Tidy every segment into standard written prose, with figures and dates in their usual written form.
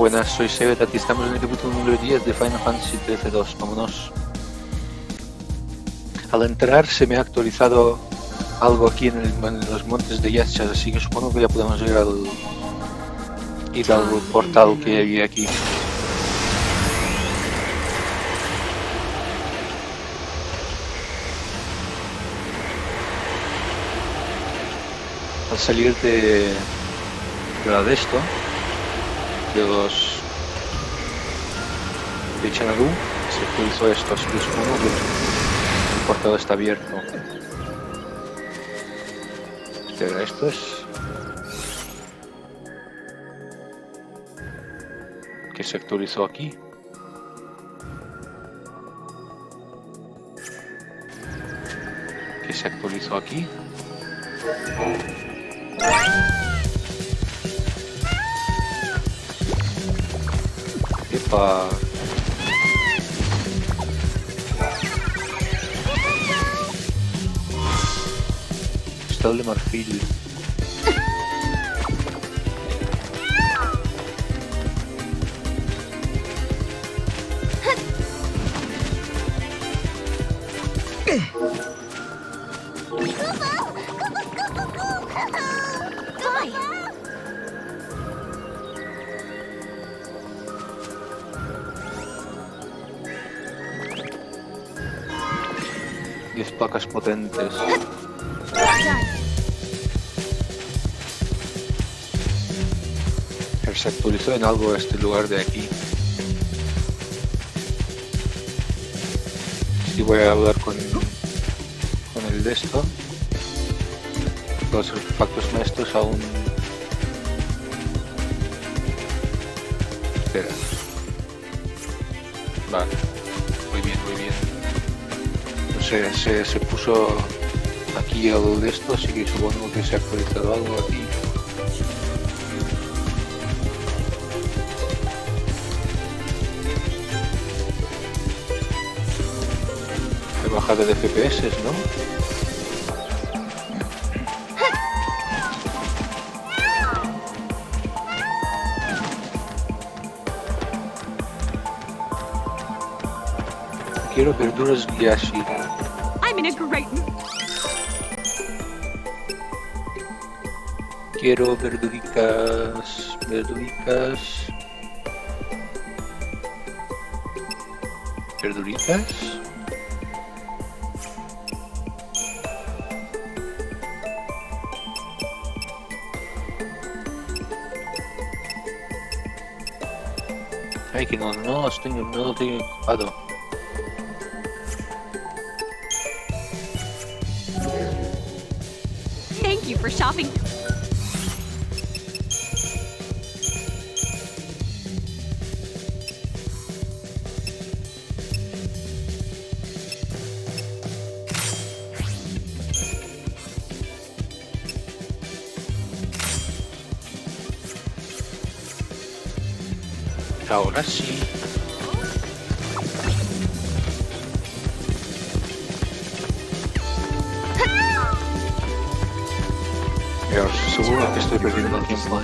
Buenas, soy Sebet, aquí estamos en el capítulo número 10 de Final Fantasy XIII-2, vámonos. Al entrar se me ha actualizado algo aquí en los montes de Yachas, así que supongo que ya podemos ir al portal que hay aquí. Al salir de la de esto, de los de Xanadu, se actualizó esto, así que supongo que el portal está abierto. Espera, esto es... ¿Qué se actualizó aquí? ¿Qué se actualizó aquí? Epa. Cristal de marfil. Placas potentes. Se actualizó en algo este lugar de aquí. Si voy a hablar con el de esto. Los artefactos maestros aún... Espera. Vale. Muy bien, muy bien. Se puso aquí el de esto, así que supongo que se ha actualizado algo aquí. Hay bajada de FPS, ¿no? Quiero verduras Yashi. Quiero verduritas. ¿Verduritas? Ay, que no lo tengo ocupado. Thank you for shopping. Ahora sí. Seguro que estoy perdiendo el tiempo.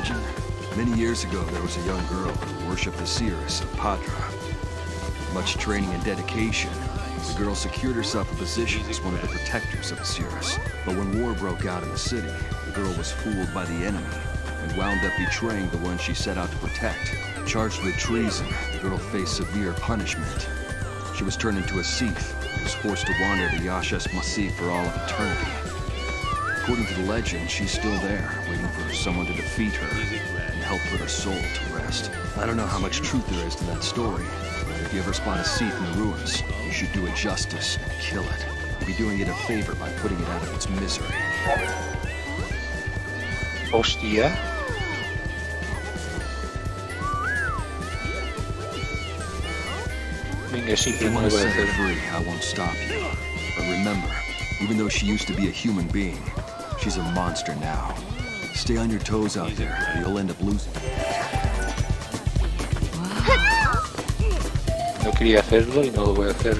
Many years ago, there was a young girl who worshipped the seeress of Padra. Much training and dedication, the girl secured herself a position as one of the protectors of the seeress. But when war broke out in the city, the girl was fooled by the enemy and wound up betraying the one she set out to protect. Charged with treason, the girl faced severe punishment. She was turned into a Sith and was forced to wander the Yashas Massif for all of eternity. According to the legend, she's still there, waiting for someone to defeat her and help put her soul to rest. I don't know how much truth there is to that story, but if you ever spot a Sith in the ruins, you should do it justice and kill it. You'll be doing it a favor by putting it out of its misery. Hostia. If you want to set her free, I won't stop you. But remember, even though she used to be a human being, she's a monster now. Stay on your toes out there, or you'll end up losing. No quería hacerlo y no lo voy a hacer,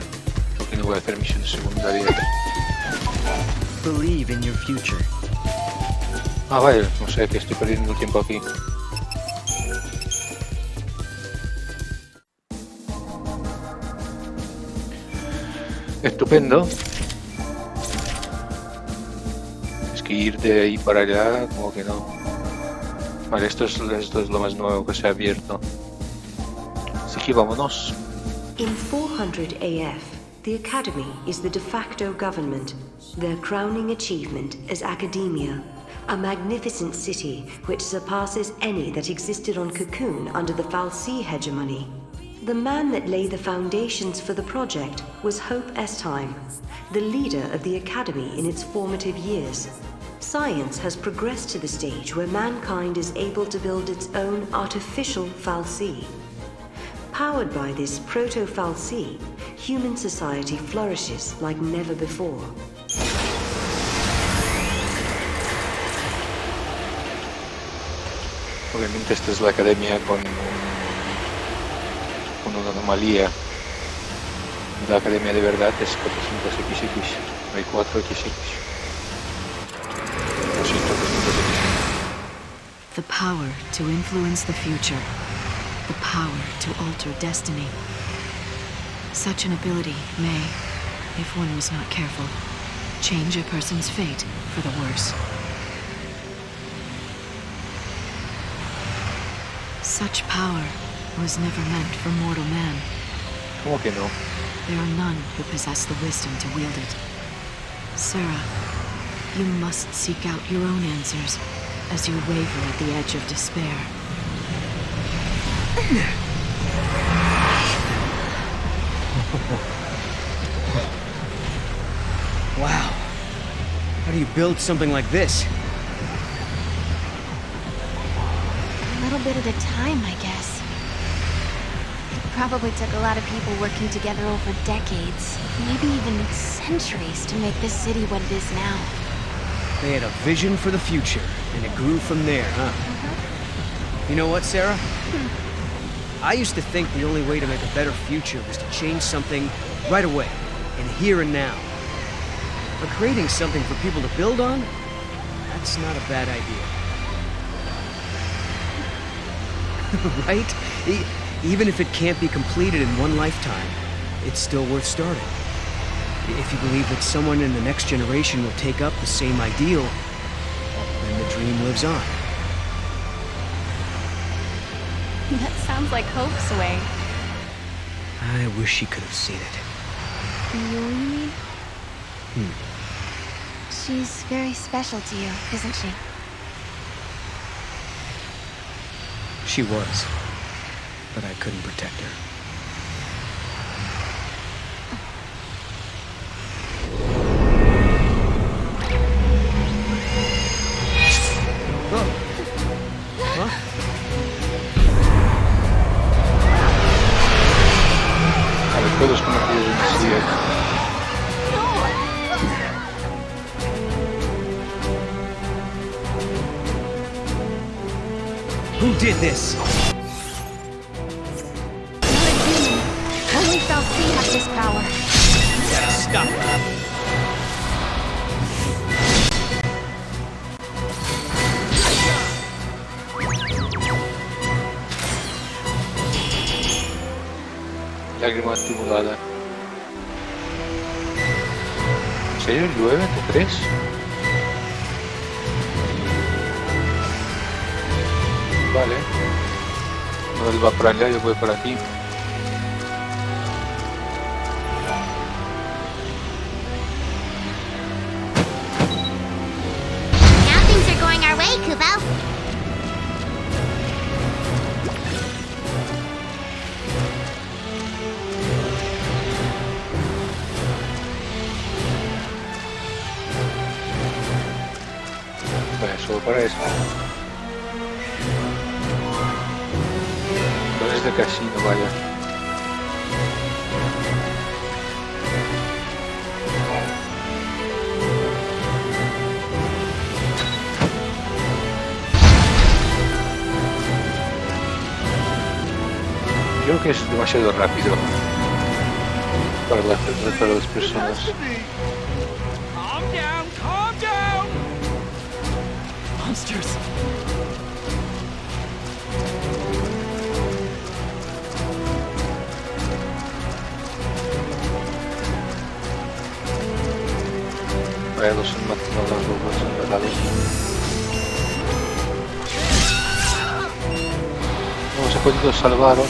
porque no voy a hacer misiones secundarias. Believe in your future. Ah, vale, no sé, que estoy perdiendo el tiempo aquí. Estupendo. Es que ir de ahí para allá, como que no. Vale, esto es lo más nuevo que se ha abierto. Así que vámonos. In 400 AF, the Academy is the de facto government. Their crowning achievement is academia, a magnificent city which surpasses any that existed on Cocoon under the Fal'Cie hegemony. The man that laid the foundations for the project was Hope XIII, the leader of the Academy in its formative years. Science has progressed to the stage where mankind is able to build its own artificial Fal'Cie. Powered by this proto-Fal'Cie, human society flourishes like never before. Obviamente esta es la academia con una anomalía. La academia de verdad es 400XX, no hay 4XX. 400XX. The power to influence the future. The power to alter destiny. Such an ability may, if one was not careful, change a person's fate for the worse. Such power was never meant for mortal man. ¿Cómo que no? There are none who possess the wisdom to wield it. Sarah, you must seek out your own answers as you waver at the edge of despair. Wow. How do you build something like this? A little bit at a time, I guess. It probably took a lot of people working together over decades, maybe even centuries, to make this city what it is now. They had a vision for the future, and it grew from there, huh? You know what, Sarah? I used to think the only way to make a better future was to change something right away, and here and now. But creating something for people to build on? That's not a bad idea. Right? Even if it can't be completed in one lifetime, it's still worth starting. If you believe that someone in the next generation will take up the same ideal, then the dream lives on. That sounds like Hope's way. I wish she could have seen it. You mean? She's very special to you, isn't she? She was, but I couldn't protect her. Oh. Huh? A ver, todos conocidos en sí. Who did this? Not a human. Only Fal'Cie has this power. You gotta stop her. Lágrima acumulada. ¿En serio llueve? ¿Tú crees? Vale. No, él va por allá, yo voy por aquí. Now things are going our way, Kubo. Vale, solo para eso. No es de casino, vaya. Creo que es demasiado rápido para las personas. Calm down, calm down! Monsters! los han matado los enredados. No se ha podido salvar o no.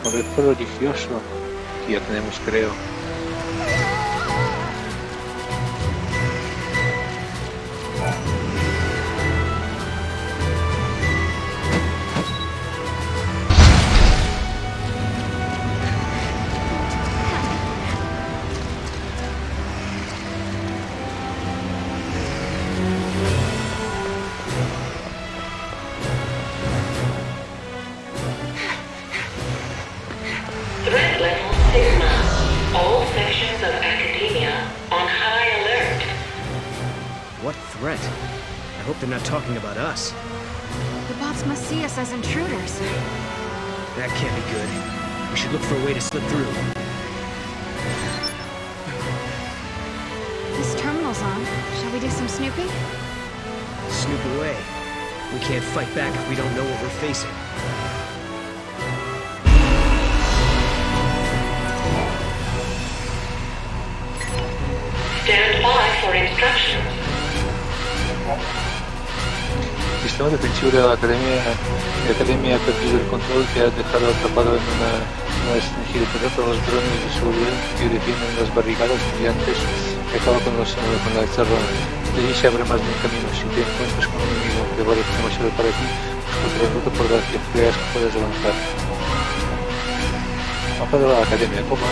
Poder prodigioso que ya tenemos, creo. Threat level Sigma. All sections of academia on high alert. What threat? I hope they're not talking about us. The bots must see us as intruders. That can't be good. We should look for a way to slip through. This terminal's on. Shall we do some snooping? Snoop away. We can't fight back if we don't know what we're facing. Stand by for instructions. El sistema defensivo de la academia ha perdido el control, que ha dejado atrapado en una restringida por los drones de seguridad que defienden las barricadas mediantes que acaba con la cerrada. De allí se abre más de un camino. Si te encuentras con un enemigo que vale demasiado para ti, busca otra ruta por la que creas que puedes avanzar. Mapa de la academia, ¿cómo?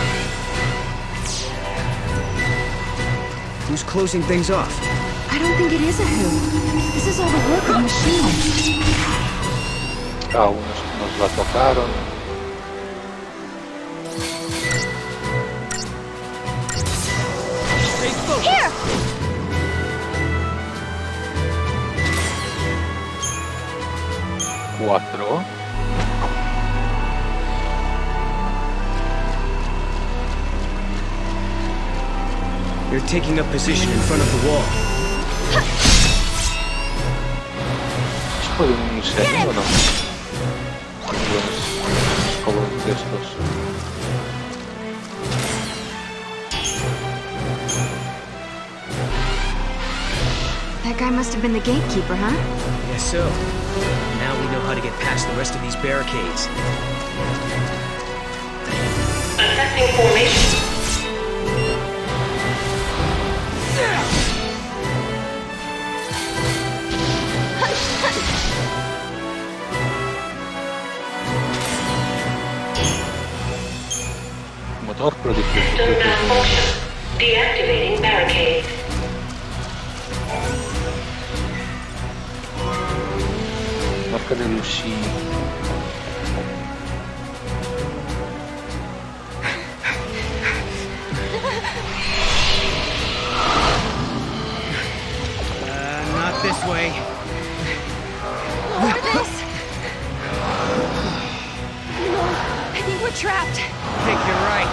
Who's closing things off? I don't think it is a who. This is all the work of machines. Ah, unos nos la tocaron. Here! 4. They're taking up position in front of the wall. ¿Pueden unirse ahí o no? Los colores de estos. That guy must have been the gatekeeper, huh? Guess so. Now we know how to get past the rest of these barricades. Assessing formation. Motor prodigioso. System malfunction. Deactivating barricade. Marca de Lucy. Not this way. Lower this! No, I think we're trapped. I think you're right.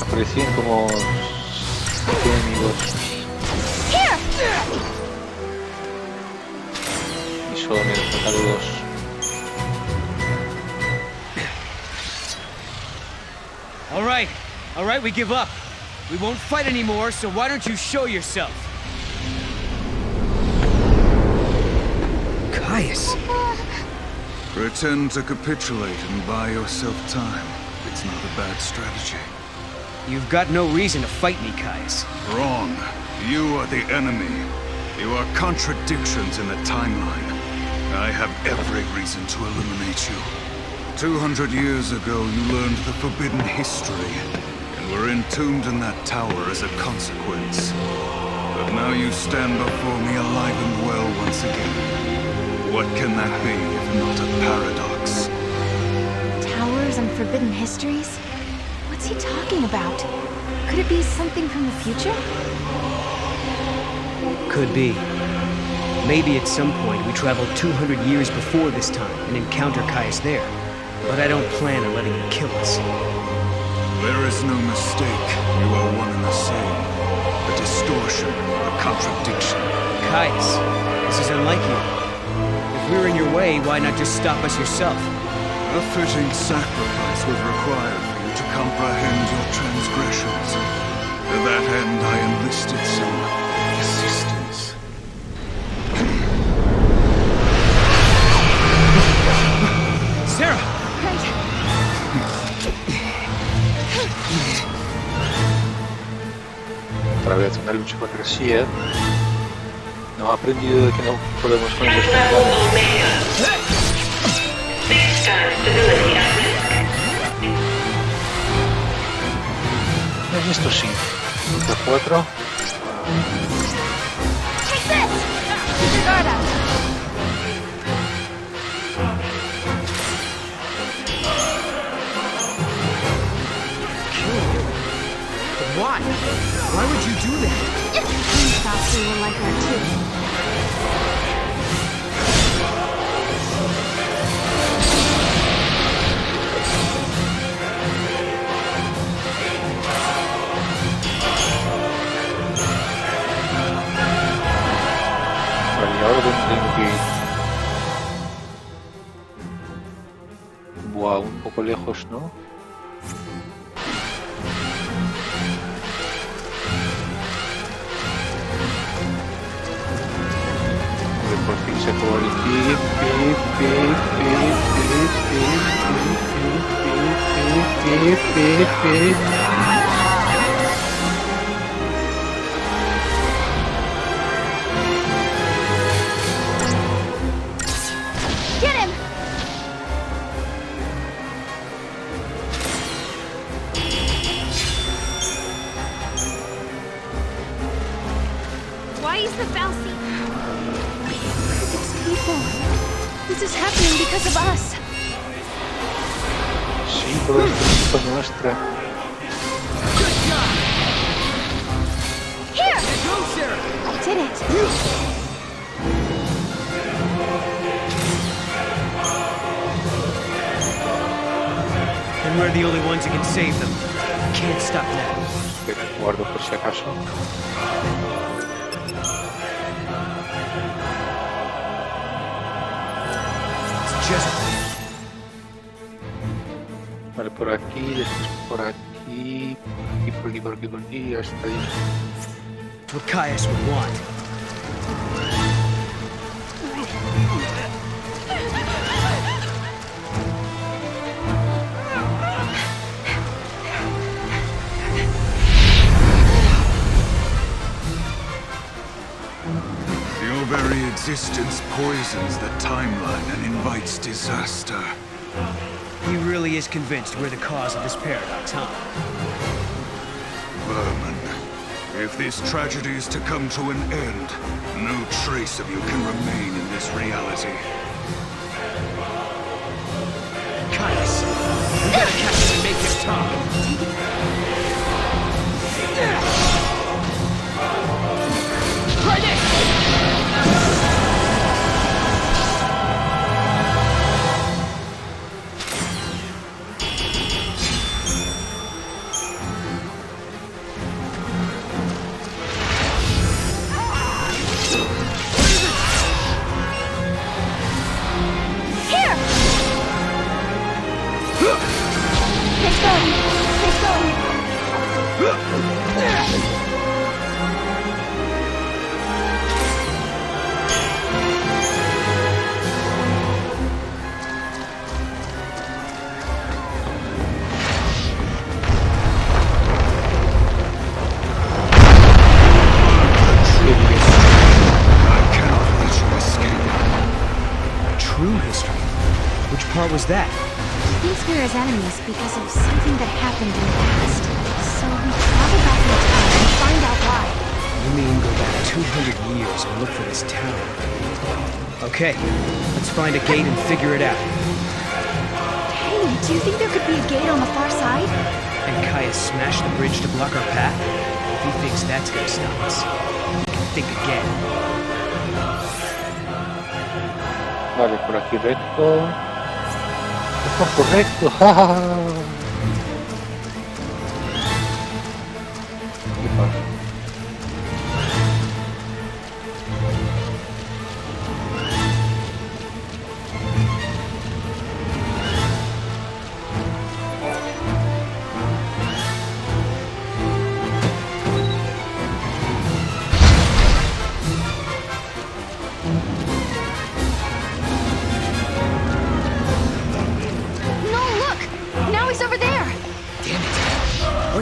Aparecían como enemigos. Here! Y solo me han tocado 2. All right, we give up. We won't fight anymore, so why don't you show yourself? Caius. Pretend to capitulate and buy yourself time. It's not a bad strategy. You've got no reason to fight me, Caius. Wrong. You are the enemy. You are contradictions in the timeline. I have every reason to eliminate you. 200 years ago, you learned the forbidden history, and were entombed in that tower as a consequence. But now you stand before me alive and well once again. What can that be if not a paradox? Towers and forbidden histories? What's he talking about? Could it be something from the future? Could be. Maybe at some point we traveled 200 years before this time and encounter Caius there. But I don't plan on letting him kill us. There is no mistake. You are one and the same. A distortion, a contradiction. Caius, this is unlike you. If we're in your way, why not just stop us yourself? A fitting sacrifice was required for you to comprehend your transgressions. To that end, I enlisted some assistance. Sarah! Otra vez una lucha contra Sia. No ha aprendido de que no podemos con ellos. Esto sí. Los 4. Why? Why would you do that? We thought we were like that too. Vale, y ahora dónde tengo que ir. Buah, un poco lejos, ¿no? Por fin se acabó el Get him! Why is the Falsi? These people. This is happening because of us. Sí, todo esto es culpa nuestra. Here! I did it. And we're the only ones who can save them. Can't stop that. Espera, guardo por si acaso. It's just... Vale, por aquí, después por aquí, y por aquí, por aquí, por aquí, hasta ahí. It's what Caius would want. Your very existence poisons the timeline and invites disaster. He really is convinced we're the cause of this paradox, huh? Vermin, if this tragedy is to come to an end, no trace of you can remain in this reality. Caius, we gotta catch him and make him talk. Try this! Here! Keep going. Keep going. I cannot let you escape. True history? Which part was that? He thinks we're his enemies because of something that happened in the past. So we travel back in time and find out why. You mean go back 200 years and look for this town? Okay, let's find a gate and figure it out. Hey, do you think there could be a gate on the far side? And Caius smashed the bridge to block our path? If he thinks that's gonna stop us, he can think again. Vale, por aquí recto. Esto es correcto.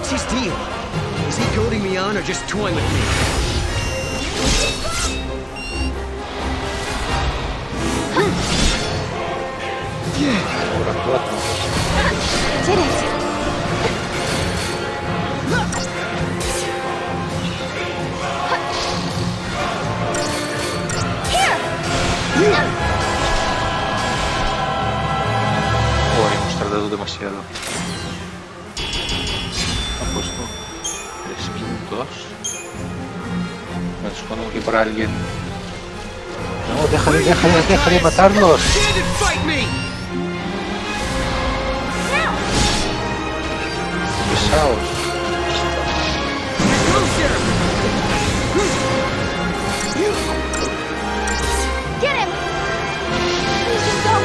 What's his deal? Is he goading me on or just toying with me? Did it! Oh, hemos tardado demasiado. Ha puesto 3 minutos. Me supongo que para alguien... No, déjale matarlos. Pesados. Get him! Please just go!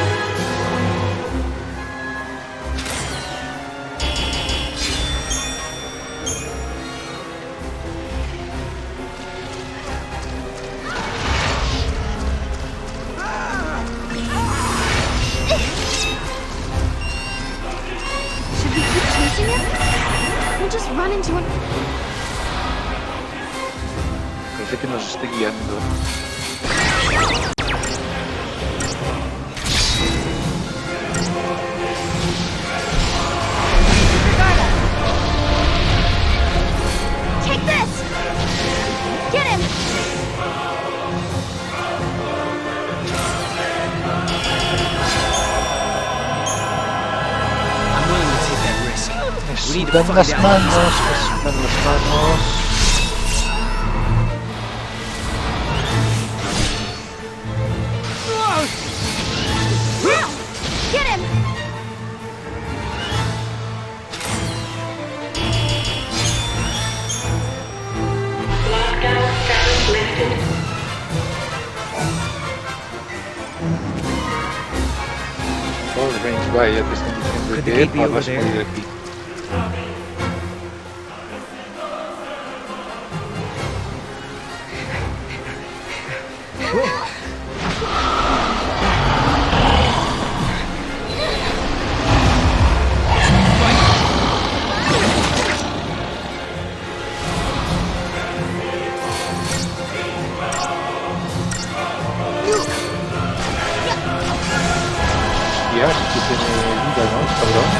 Should we keep chasing him? We'll just run into him. Parece que nos esté guiando. Take this! Get him! I'm willing to take that risk. We need to Me find sudan las out. manos, me sudan las manos. Now! Get him! Lockdown status lifted. Oh, the range by, ya te están diciendo Could the que gate be over vas a there? morir aquí. Ya, si tú tienes vida, ¿no? Cabrón.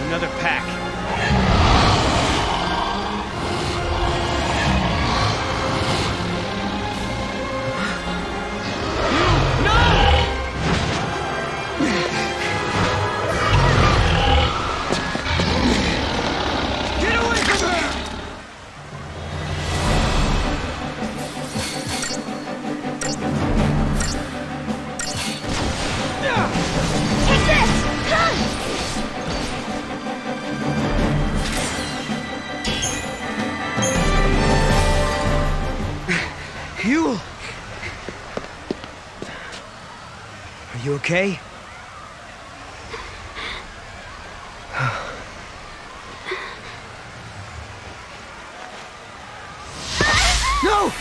Another pack. Take this! You! Are you okay? No!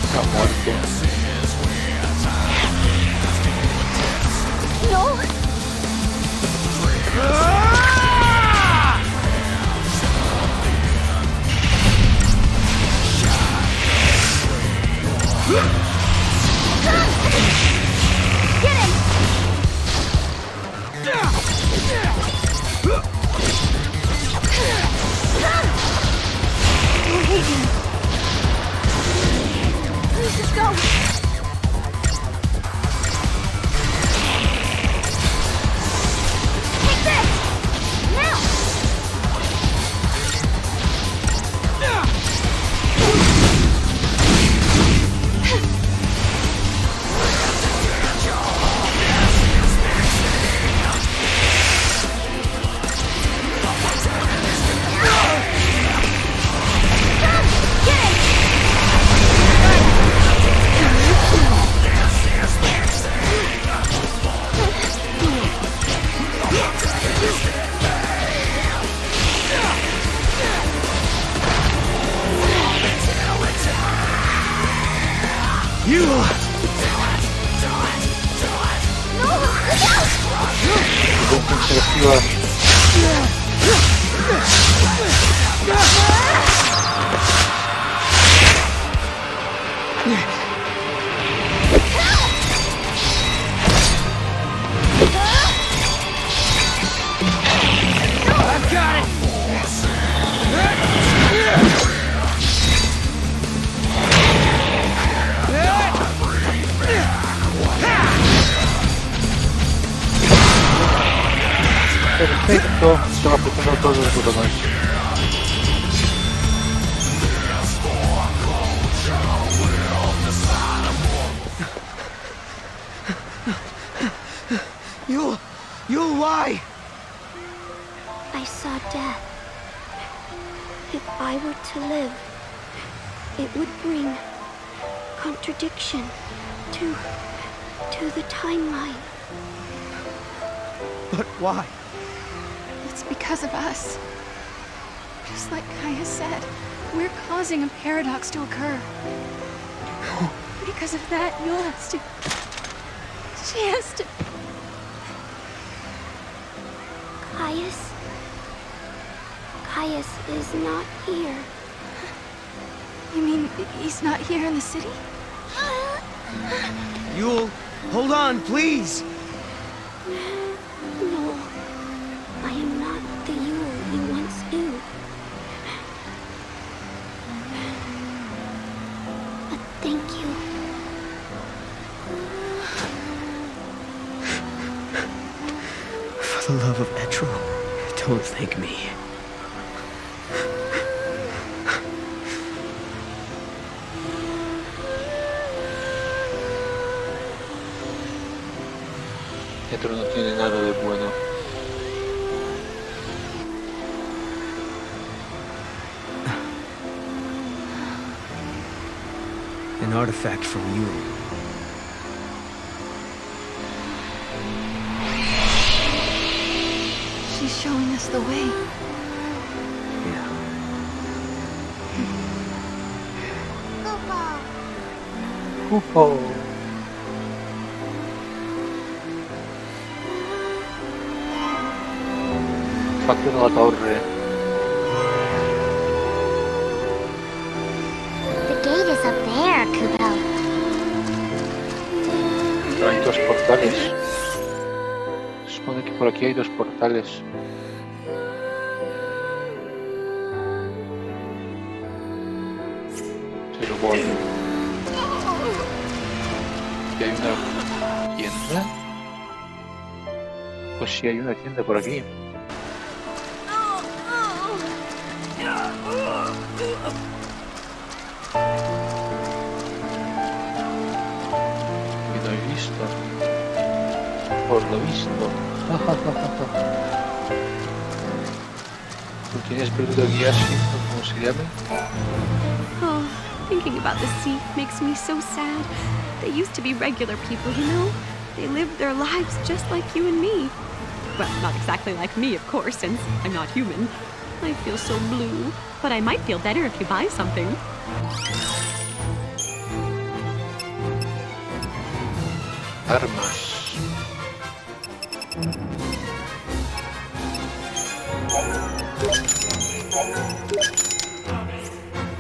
Está muerto. No! Get him! I hate him. Please just go. Take this! Now! You! I've got it! Perfecto, estaba apretando todos los botones. You'll why? I saw death. If I were to live, it would bring contradiction to the timeline. But why? It's because of us. Just like Kaya said, we're causing a paradox to occur. Because of that, Yul has to... She has to... Caius is not here. You mean he's not here in the city? Yul, hold on, please! No, I am not the Yul you once knew. But thank you. For the love of Etro, don't thank me. Dentro no tiene nada de bueno. An artifact from Yul. She's showing us the way. Yeah. Ufo. Fatto la torre. The gate is up there, Kubo. Hay dos portales. Se supone que por aquí hay dos portales. Se supone. ¿Y hay una tienda? Pues sí, hay una tienda por aquí. Que no he visto. Por lo visto. ¿Tú tienes perdido el guía, cómo se llame? Oh, thinking about the sea makes me so sad. They used to be regular people, you know? They lived their lives just like you and me. Well, not exactly like me, of course, since I'm not human. I feel so blue, but I might feel better if you buy something. Armas.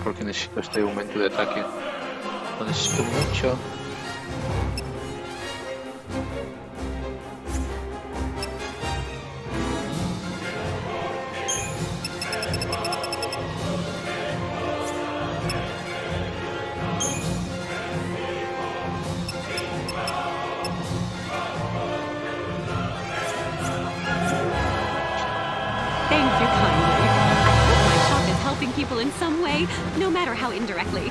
Porque necesito este aumento de ataque. Lo necesito mucho. Thank you kindly. I hope my shop is helping people in some way, no matter how indirectly.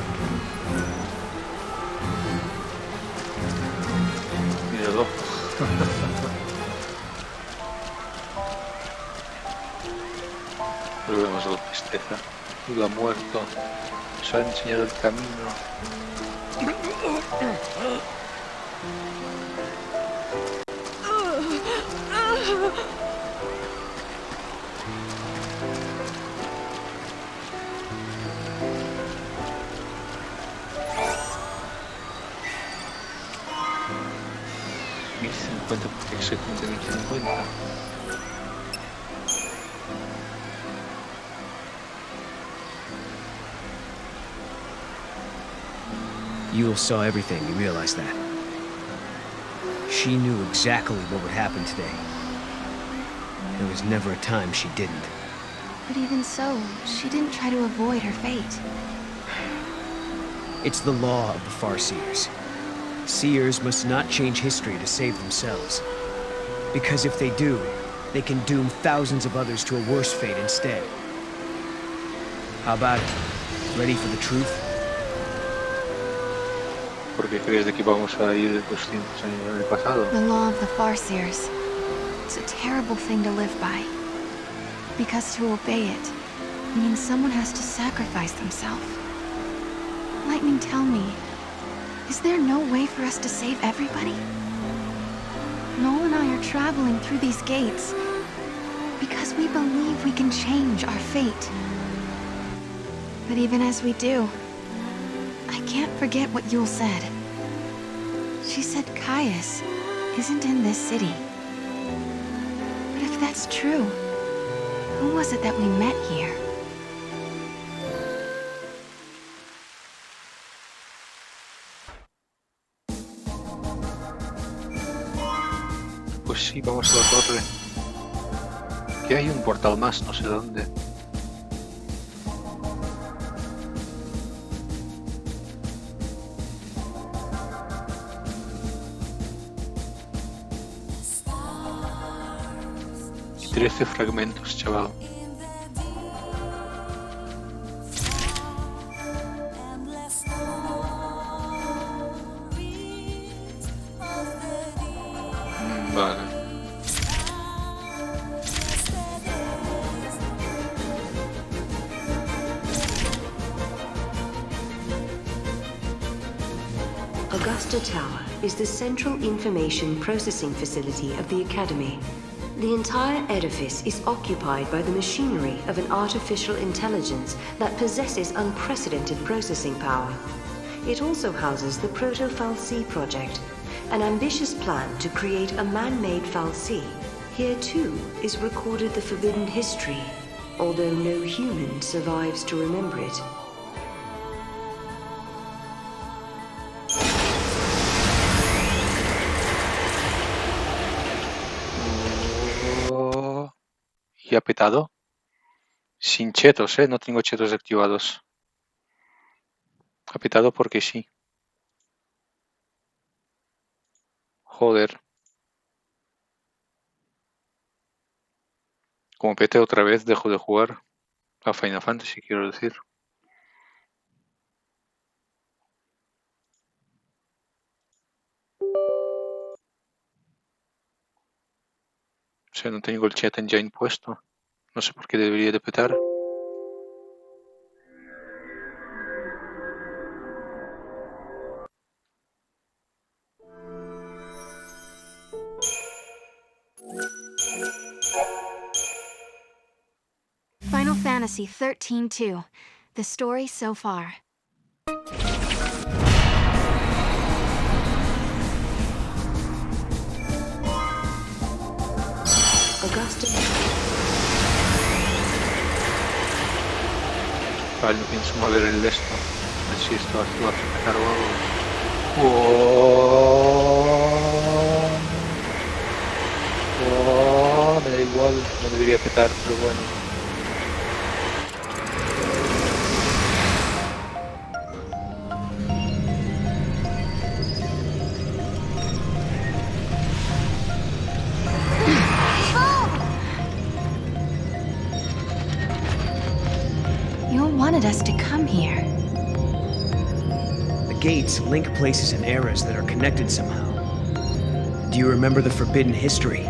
Míralo. Pero vemos la tristeza. Lo ha muerto. Nos ha enseñado el camino. en cuenta porque exactamente no tiene en cuenta. Yule saw everything, you realize that? She knew exactly what would happen today. There was never a time she didn't. But even so, she didn't try to avoid her fate. It's the law of the Farseers. Seers must not change history to save themselves. Because if they do, they can doom thousands of others to a worse fate instead. How about it? Ready for the truth? ¿Por qué crees de que vamos a ir 200 años en el pasado? The law of the Farseers. It's a terrible thing to live by. Because to obey it means someone has to sacrifice themselves. Lightning, tell me, is there no way for us to save everybody? Noel and I are traveling through these gates because we believe we can change our fate. But even as we do, I can't forget what Yule said. She said Caius isn't in this city. But if that's true, who was it that we met here? Pues sí, vamos a la torre. Que hay un portal más, no sé dónde. Y 13 fragmentos, chaval. Vale. Augusta Tower is the central information processing facility of the Academy. The entire edifice is occupied by the machinery of an artificial intelligence that possesses unprecedented processing power. It also houses the Proto-Fal'Cie project, an ambitious plan to create a man-made Fal'Cie. Here too is recorded the forbidden history, although no human survives to remember it. ¿Y ha petado? Sin chetos, no tengo chetos activados. Ha petado porque sí. Joder. Como pete otra vez, dejo de jugar a Final Fantasy, quiero decir. O sea, no tengo el chat engine puesto. No sé por qué debería de petar. Final Fantasy XIII-2. The story so far. Augusta. Vale, no pienso mover el esto. A ver si esto actúa a petar o algo. Me da igual, no debería petar, pero bueno. Wanted us to come here. The gates link places and eras that are connected somehow. Do you remember the forbidden history?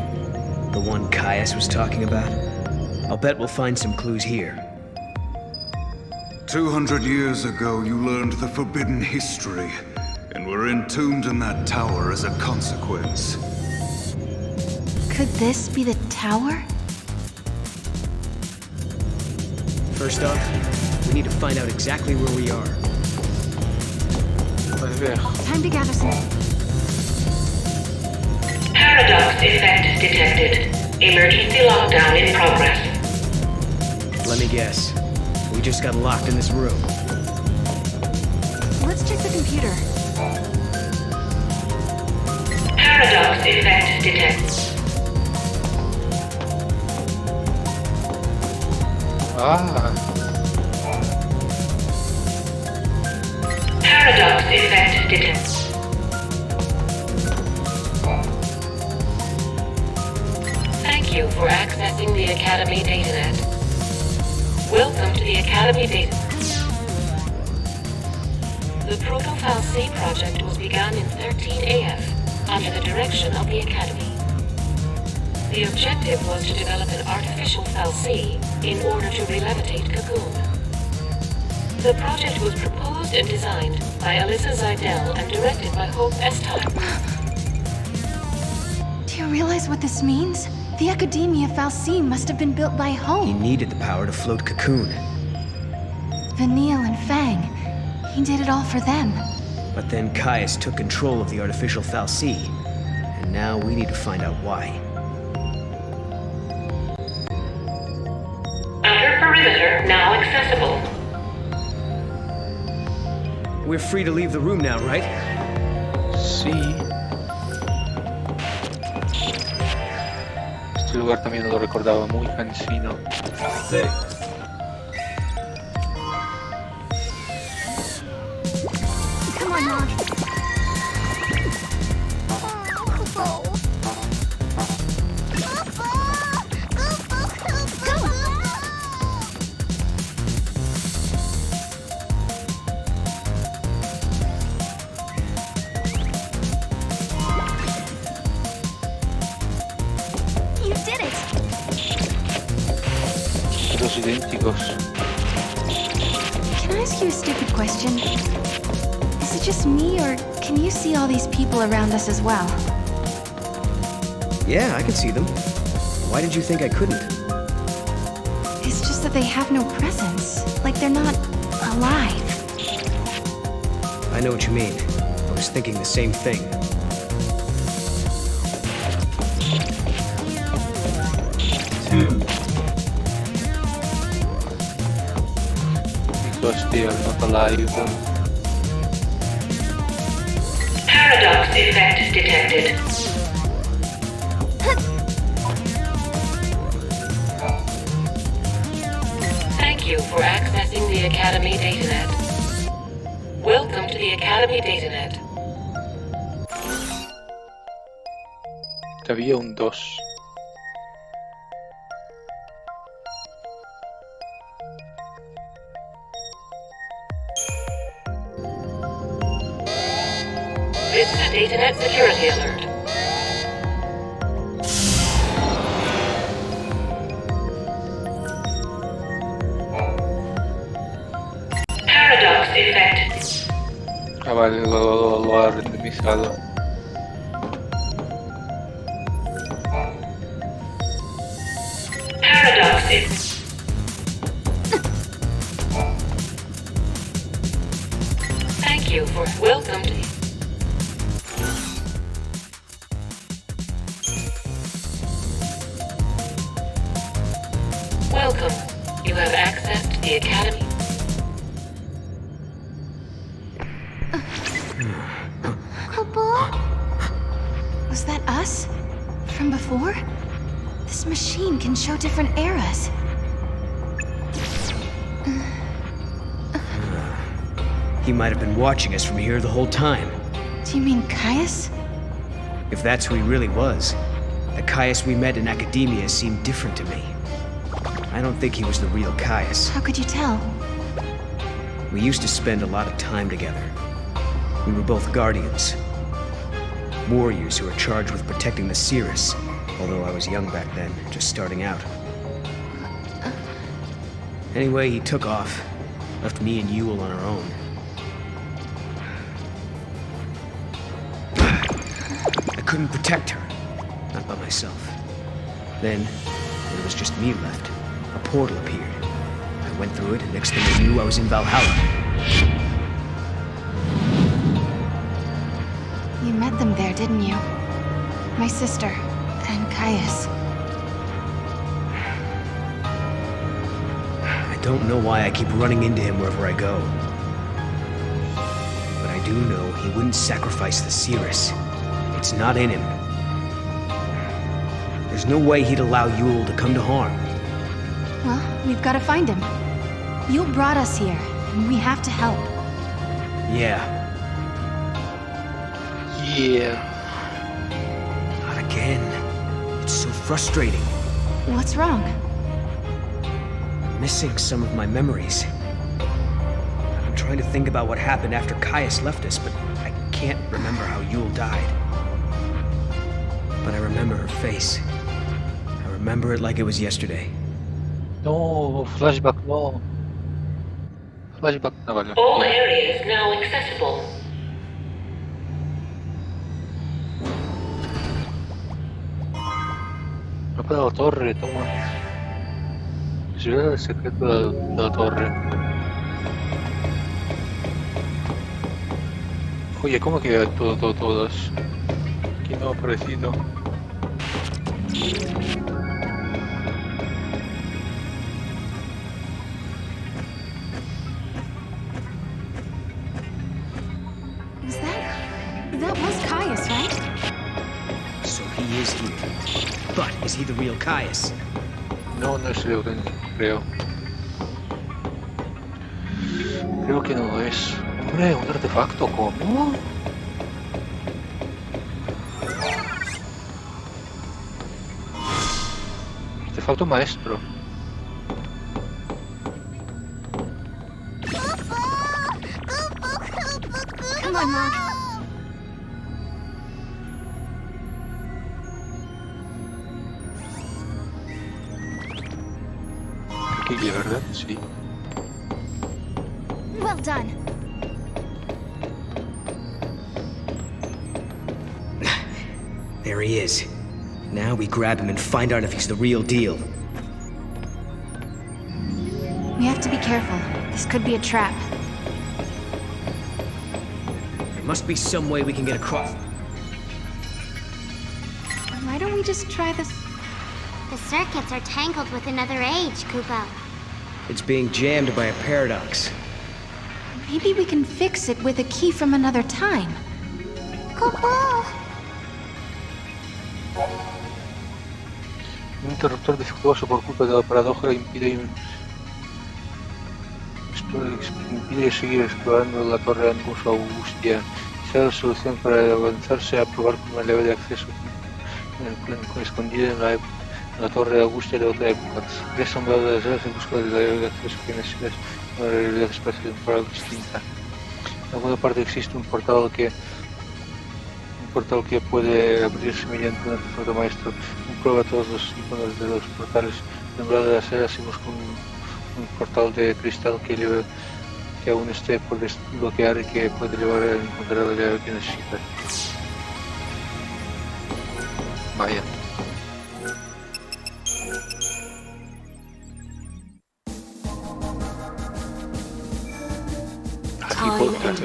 The one Caius was talking about? I'll bet we'll find some clues here. 200 years ago, you learned the forbidden history, and were entombed in that tower as a consequence. Could this be the tower? First off, we need to find out exactly where we are. Time to gather some. Paradox effect detected. Emergency lockdown in progress. Let me guess. We just got locked in this room. Let's check the computer. Paradox effect detected. Paradox effect detected. Thank you for accessing the Academy datanet. Welcome to the Academy data. The Proto-Fal'C project was begun in XIII-AF under the direction of the Academy. The objective was to develop an artificial Fal'C in order to re-levitate Cocoon. The project was proposed and designed by Alyssa Zidell and directed by Hope Estime. Do you realize what this means? The Academia Fal'C must have been built by Hope. He needed the power to float Cocoon. Vanille and Fang. He did it all for them. But then Caius took control of the artificial Fal'C. And now we need to find out why. Outer perimeter now accessible. We're free to leave the room now, right? Sí. Este lugar también lo recordaba muy cansino. Sí. Come on, Mom. Los idénticos. Can I ask you a stupid question? Is it just me, or can you see all these people around us as well? Yeah, I can see them. Why did you think I couldn't? It's just that they have no presence. Like they're not alive. I know what you mean. I was thinking the same thing. Because they are not alive. Paradox effect detected. Thank you for accessing the Academy datanet. Welcome to the Academy datanet. Que había un 2. This is a datanet security alert. Paradox effect. Ah, vale, lo ha randomizado. Paradox effect. Thank you for welcome to Welcome. You have access to the Academy. Was that us? From before? This machine can show different eras. He might have been watching us from here the whole time. Do you mean Caius? If that's who he really was, the Caius we met in Academia seemed different to me. I don't think he was the real Caius. How could you tell? We used to spend a lot of time together. We were both guardians. Warriors who were charged with protecting the Cirrus, although I was young back then, just starting out. Anyway, he took off, left me and Yule on our own. I couldn't protect her, not by myself. Then, when it was just me left, a portal appeared. I went through it, and next thing I knew, I was in Valhalla. You met them there, didn't you? My sister. And Caius. I don't know why I keep running into him wherever I go. But I do know he wouldn't sacrifice the Cirrus. It's not in him. There's no way he'd allow Yule to come to harm. Well, we've got to find him. Yule brought us here, and we have to help. Yeah. Yeah. Not again. It's so frustrating. What's wrong? I'm missing some of my memories. I'm trying to think about what happened after Caius left us, but I can't remember how Yule died. But I remember her face. I remember it like it was yesterday. No, flashback no. Flashback no vale. All areas now accessible. Mapa de la torre, toma. Ciudad del secreto de la torre. Oye, ¿cómo que todas? Aquí no ha aparecido. That was Caius, right? So he is here. But is he the real Caius? No, no es el auténtico, creo. Creo que no lo es. Hombre, un artefacto, ¿cómo? Artefacto maestro. Come on, Mom. Aquí, ¿verdad? Sí. Well done. There he is. Now we grab him and find out if he's the real deal. We have to be careful. This could be a trap. There must be some way we can get across. Why don't we just try this? The circuits are tangled with another age, Kupo. It's being jammed by a paradox. Maybe we can fix it with a key from another time. Kupo! Un interruptor defectuoso por culpa de la paradoja impide seguir explorando la torre Angus Augustia. Quizá la solución para avanzarse a probar con una llave de acceso escondida en la torre de Augustia de otra época. Ya asombrado de las llaves en busca de la llave de acceso que necesitas una realidad espacio-temporal distinta. En alguna parte existe un portal que puede abrirse mediante un artefacto maestro. Comprueba todos los iconos de los portales. Lembrado de las eras y busca un portal de cristal que aún esté por desbloquear y que puede llevar a encontrar la llave que necesitas. Vaya.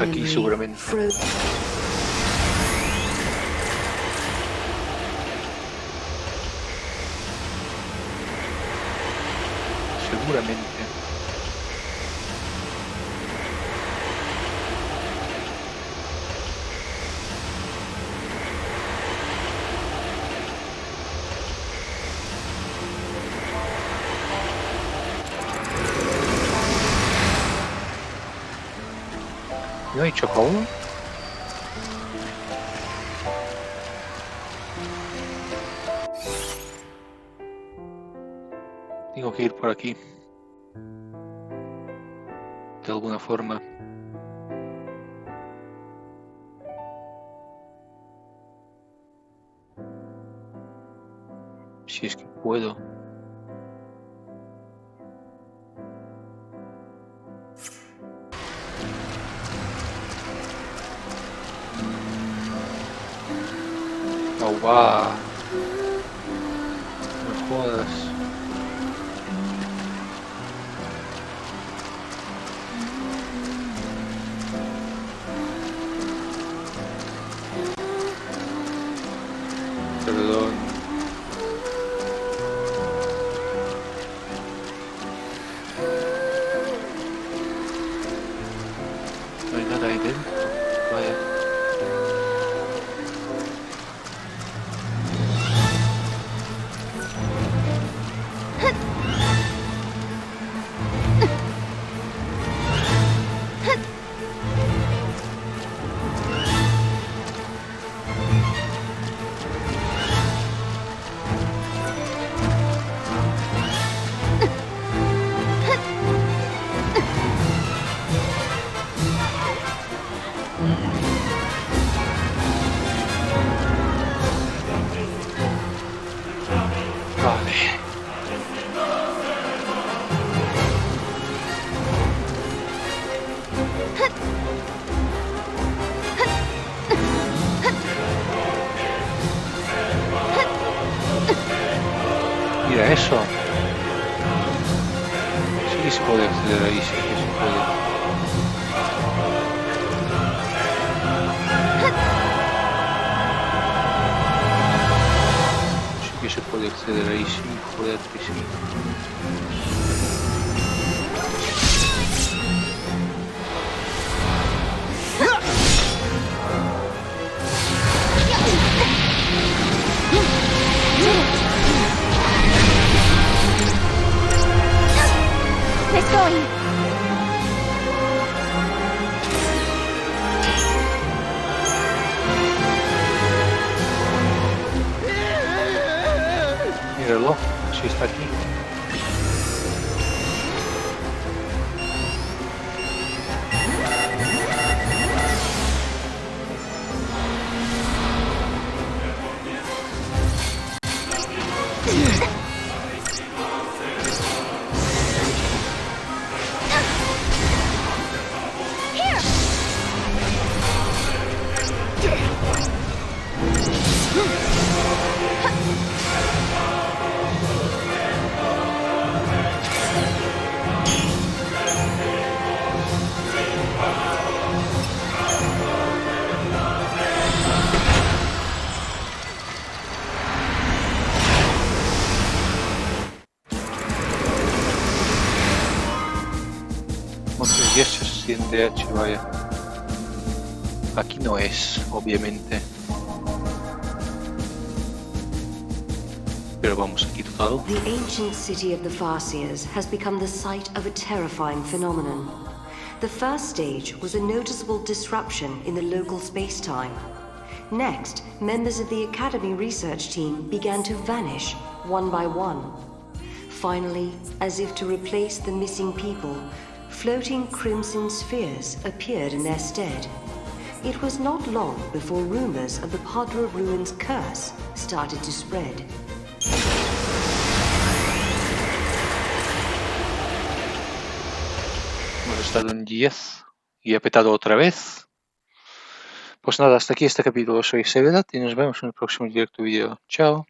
Aquí seguramente. Seguramente. ¿No hay chocado? Tengo que ir por aquí. De alguna forma. Si es que puedo. Oh, wow. No jodas. Vale. Mira eso. Sí que se puede acceder ahí, sí que se puede. Sí que se puede acceder ahí, sí, joder, que sí. Nice going. Míralo, sí está aquí. Montes y eso es 100 vaya. Aquí no es, obviamente. Pero vamos, aquí total. The ancient city of the Farseers has become the site of a terrifying phenomenon. The first stage was a noticeable disruption in the local space-time. Next, members of the Academy research team began to vanish, one by one. Finally, as if to replace the missing people, floating crimson spheres appeared in their stead. It was not long before rumors of the Padra Ruins curse started to spread. Hemos estado en 10 y he petado otra vez. Pues nada, hasta aquí este capítulo. Soy Sevedat y nos vemos en el próximo directo vídeo. Chao.